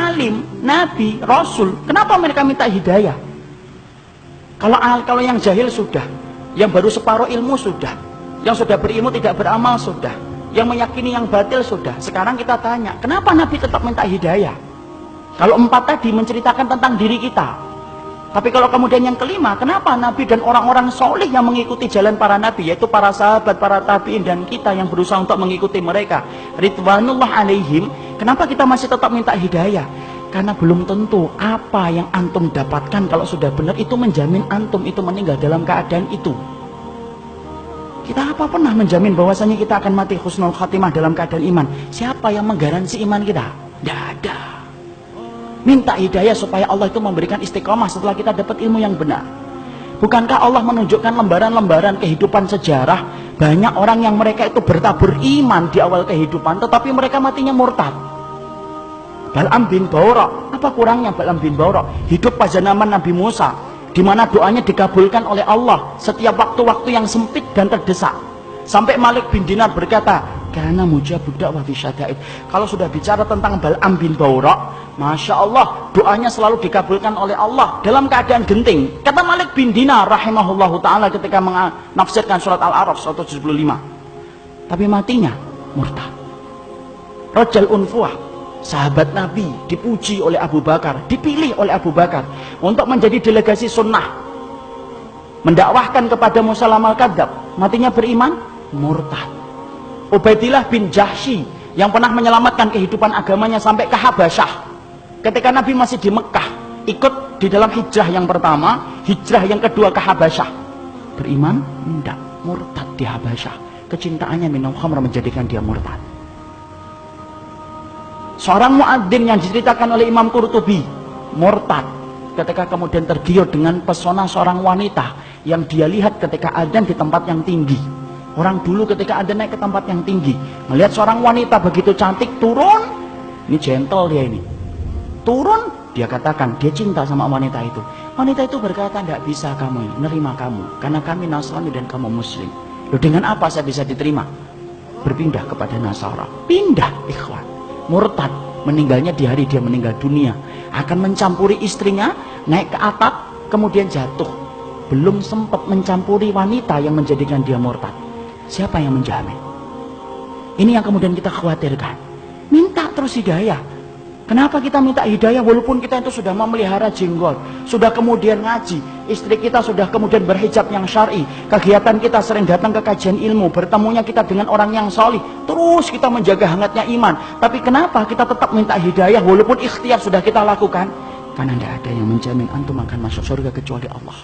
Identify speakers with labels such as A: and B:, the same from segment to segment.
A: alim, nabi, rasul, kenapa mereka minta hidayah? Kalau yang jahil sudah, yang baru separuh ilmu sudah, yang sudah berilmu tidak beramal sudah, yang meyakini yang batil sudah. Sekarang kita tanya, kenapa Nabi tetap minta hidayah? Kalau 4 tadi menceritakan tentang diri kita. Tapi kalau kemudian yang kelima, kenapa Nabi dan orang-orang soleh yang mengikuti jalan para Nabi, yaitu para sahabat, para tabi'in, dan kita yang berusaha untuk mengikuti mereka, Ridwanullah alaihim, kenapa kita masih tetap minta hidayah? Karena belum tentu apa yang antum dapatkan kalau sudah benar itu menjamin antum itu meninggal dalam keadaan itu. Kita apa pernah menjamin bahwasanya kita akan mati husnul khatimah dalam keadaan iman? Siapa yang menggaransi iman kita? Tidak ada. Minta hidayah supaya Allah itu memberikan istiqomah setelah kita dapat ilmu yang benar. Bukankah Allah menunjukkan lembaran-lembaran kehidupan sejarah, banyak orang yang mereka itu bertabur iman di awal kehidupan, tetapi mereka matinya murtad. Bal'am bin Ba'urah, apa kurangnya Bal'am bin Ba'urah? Hidup pada zaman Nabi Musa, di mana doanya dikabulkan oleh Allah setiap waktu-waktu yang sempit dan terdesak. Sampai Malik bin Dinar berkata, karena mujabud da'wah fi syada'id. Kalau sudah bicara tentang Bal'am bin Ba'urah, Masya Allah, doanya selalu dikabulkan oleh Allah dalam keadaan genting. Kata Malik bin Dinar rahimahullahu ta'ala ketika menafsirkan surat Al-A'raf 175. Tapi matinya murtad. Rajal Unfuah, sahabat Nabi, dipuji oleh Abu Bakar, dipilih oleh Abu Bakar untuk menjadi delegasi sunnah, mendakwahkan kepada Musalam al-Kadzab. Matinya beriman, murtad. Ubaidillah bin Jahsy yang pernah menyelamatkan kehidupan agamanya sampai ke Habasyah. Ketika Nabi masih di Mekah, ikut di dalam hijrah yang pertama, hijrah yang kedua ke Habasyah. Beriman? Tidak, murtad di Habasyah. Kecintaannya minum khamr menjadikan dia murtad. Seorang muadzin yang diceritakan oleh Imam Qurtubi, murtad ketika kemudian tergiur dengan pesona seorang wanita yang dia lihat ketika adzan di tempat yang tinggi. Orang dulu ketika adzan naik ke tempat yang tinggi, melihat seorang wanita begitu cantik, turun, ini gentle dia ini. Turun, dia katakan dia cinta sama wanita itu. Wanita itu berkata, tidak bisa kamu nerima kamu, karena kami Nasrani dan kamu Muslim. Loh, dengan apa saya bisa diterima? Berpindah kepada Nasara. Pindah, ikhwan. Murtad, meninggalnya di hari dia meninggal dunia. Akan mencampuri istrinya, naik ke atap, kemudian jatuh. Belum sempat mencampuri wanita yang menjadikan dia murtad. Siapa yang menjamin? Ini yang kemudian kita khawatirkan. Minta terus hidayah. Kenapa kita minta hidayah walaupun kita itu sudah memelihara jenggot, sudah kemudian ngaji, istri kita sudah kemudian berhijab yang syar'i, kegiatan kita sering datang ke kajian ilmu, bertemunya kita dengan orang yang solih, terus kita menjaga hangatnya iman. Tapi kenapa kita tetap minta hidayah walaupun ikhtiar sudah kita lakukan? Karena tidak ada yang menjamin antum akan masuk surga kecuali Allah.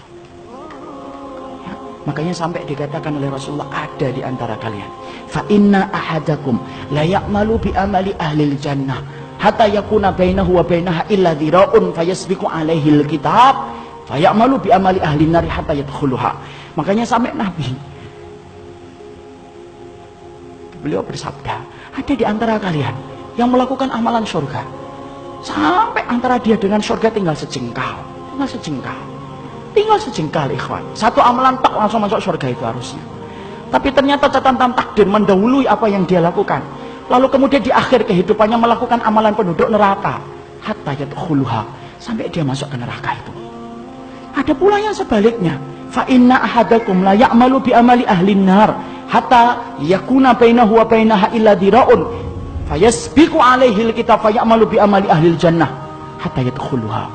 A: Ya, makanya sampai dikatakan oleh Rasulullah, ada di antara kalian, fa inna ahadakum la ya'malu bi amali ahlil jannah hatta yakuna bainahu wa bainaha illa dhira'un fayasbiqu alaihi alkitab fayamalu bi amali ahli nari hatta yadkhuluha. Makanya sampai Nabi beliau bersabda, ada di antara kalian yang melakukan amalan surga sampai antara dia dengan surga tinggal sejengkal, tinggal sejengkal ikhwan. Satu amalan tak langsung masuk surga itu harusnya. Tapi ternyata catatan takdir mendahului apa yang dia lakukan. Lalu kemudian di akhir kehidupannya melakukan amalan penduduk neraka hatta yadkhuluha, sampai dia masuk ke neraka itu. Ada pula yang sebaliknya, fa inna ahadakum la ya'malu bi amali ahli nar hatta yakuna bainahu wa bainaha illa dhira'un fayasbiqu alaihi alkitab fayamalu bi amali ahli jannah hatta yadkhuluha.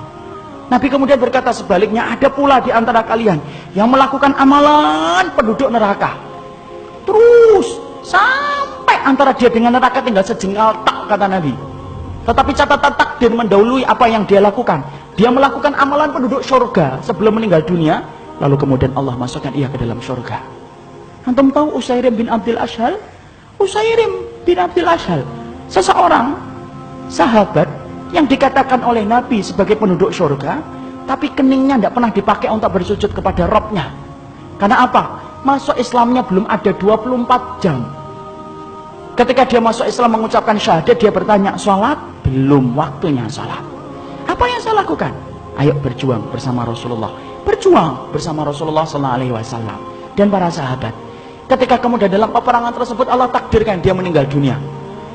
A: Nabi kemudian berkata sebaliknya, ada pula di antara kalian yang melakukan amalan penduduk neraka terus sampai antara dia dengan neraka tinggal sejengkal tak, kata Nabi. Tetapi catatan takdir mendahului apa yang dia lakukan. Dia melakukan amalan penduduk surga sebelum meninggal dunia, lalu kemudian Allah masukkan ia ke dalam surga. Antum tahu Usairim bin Abdul Ashhal? Usairim bin Abdul Ashhal, seseorang sahabat yang dikatakan oleh Nabi sebagai penduduk surga, tapi keningnya tidak pernah dipakai untuk bersujud kepada Rabbnya. Karena apa? Masuk Islamnya belum ada 24 jam. Ketika dia masuk Islam mengucapkan syahadat, dia bertanya, sholat? Belum waktunya sholat. Apa yang saya lakukan? Ayo berjuang bersama Rasulullah. Berjuang bersama Rasulullah SAW dan para sahabat. Ketika kemudian dalam peperangan tersebut Allah takdirkan dia meninggal dunia.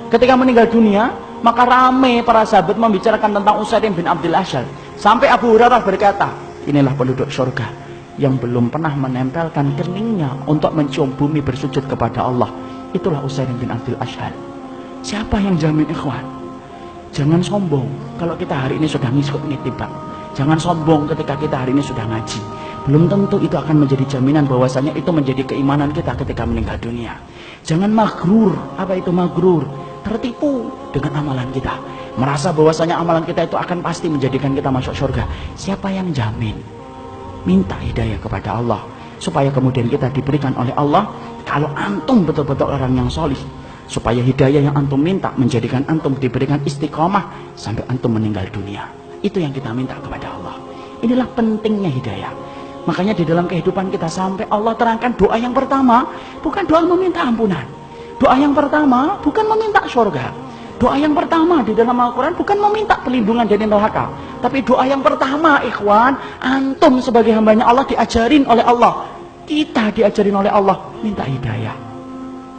A: Ketika meninggal dunia, Maka rame para sahabat membicarakan tentang Usaid bin Abdul Asyad. Sampai Abu Hurairah berkata, inilah penduduk surga yang belum pernah menempelkan keningnya untuk mencium bumi bersujud kepada Allah. Itulah Usaid bin Abdul Asyad. Siapa yang jamin, ikhwan? Jangan sombong kalau kita hari ini sudah ngikut nitibang. Jangan sombong ketika kita hari ini sudah ngaji. Belum tentu itu akan menjadi jaminan bahwasanya itu menjadi keimanan kita ketika meninggal dunia. Jangan magrur. Apa itu magrur? Tertipu dengan amalan kita. Merasa bahwasanya amalan kita itu akan pasti menjadikan kita masuk surga. Siapa yang jamin? Minta hidayah kepada Allah, supaya kemudian kita diberikan oleh Allah. Kalau antum betul-betul orang yang solih, supaya hidayah yang antum minta menjadikan antum diberikan istiqomah sampai antum meninggal dunia. Itu yang kita minta kepada Allah. Inilah pentingnya hidayah. Makanya di dalam kehidupan kita sampai Allah terangkan doa yang pertama bukan doa meminta ampunan. Doa yang pertama bukan meminta surga. Doa yang pertama di dalam Al-Quran bukan meminta perlindungan dari neraka. Tapi doa yang pertama, ikhwan, antum sebagai hambanya Allah diajarin oleh Allah. Kita diajarin oleh Allah minta hidayah.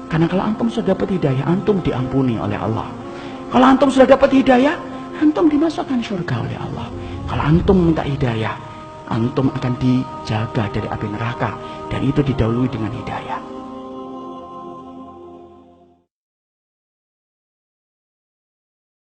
A: Karena kalau antum sudah dapat hidayah, antum diampuni oleh Allah. Kalau antum sudah dapat hidayah, antum dimasukkan surga oleh Allah. Kalau antum minta hidayah, antum akan dijaga dari api neraka. Dan itu didahului dengan hidayah.